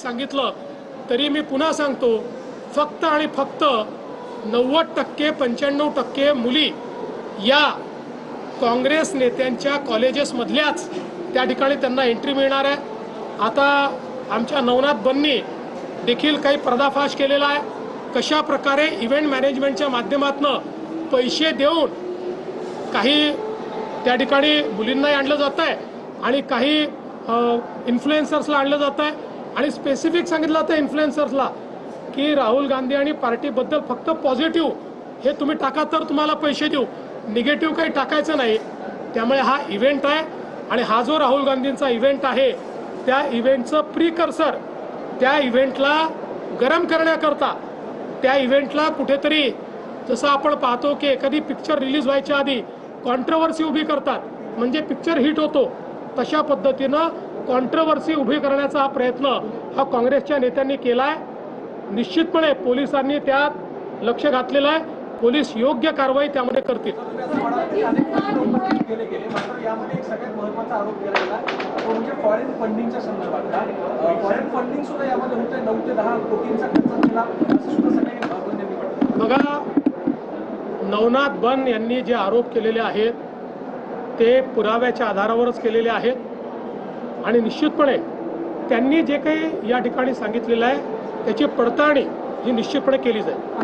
सांगितलं तरी मी पुन्हा सांगतो, फक्त आणि फक्त 90% 95% मुली या काँग्रेस नेत्यांच्या कॉलेजेसमधल्याच त्या ठिकाणी त्यांना एंट्री मिळणार आहे। आता आमच्या नवनाथ बननी देखील काही पर्दाफाश केलेला आहे, कशा प्रकारे इव्हेंट मॅनेजमेंटच्या माध्यमातून पैसे देऊन काही त्या ठिकाणी मुलींनाही आणलं जात आहे आणि काही इन्फ्लुएन्सर्सला आणलं जात आहे आणि स्पेसिफिक सांगितलं जातं इन्फ्लुएन्सर्सला की राहुल गांधी आणि पार्टीबद्दल फक्त पॉझिटिव्ह हे तुम्ही टाका तर तुम्हाला पैसे देऊ, निगेटिव्ह काही टाकायचं नाही। त्यामुळे हा इव्हेंट आहे आणि हा जो राहुल गांधींचा इव्हेंट आहे त्या इव्हेंटचं प्रिकर्सर, त्या इव्हेंटला गरम करण्याकरता, त्या इव्हेंटला कुठेतरी जसं आपण पाहतो की एखादी पिक्चर रिलीज व्हायच्या आधी कॉन्ट्रोवर्सी उभी करतात म्हणजे पिक्चर हिट होतो, तशा पद्धतीनं कॉन्ट्रोवर्सी उभी करण्याचा हा प्रयत्न हा काँग्रेसच्या नेत्यांनी केला आहे। निश्चितपणे पोलिसांनी त्यात लक्ष घातलेलं आहे, पोलीस योग्य कारवाई त्यामध्ये करतील। फॉरेन फंडिंगच्या संदर्भात फॉरेन फंडिंग सुद्धा यामध्ये होते, 9 ते 10 कोटींचा खर्च केला असं सुद्धा सगळे बघा, नवनाथ बन यांनी जे आरोप केलेले आहेत ते पुराव्याच्या आधारावरच केलेले आहेत आणि निश्चितपणे त्यांनी जे काही या ठिकाणी सांगितलेलं आहे त्याची पडताळणी ही निश्चितपणे केली जाईल।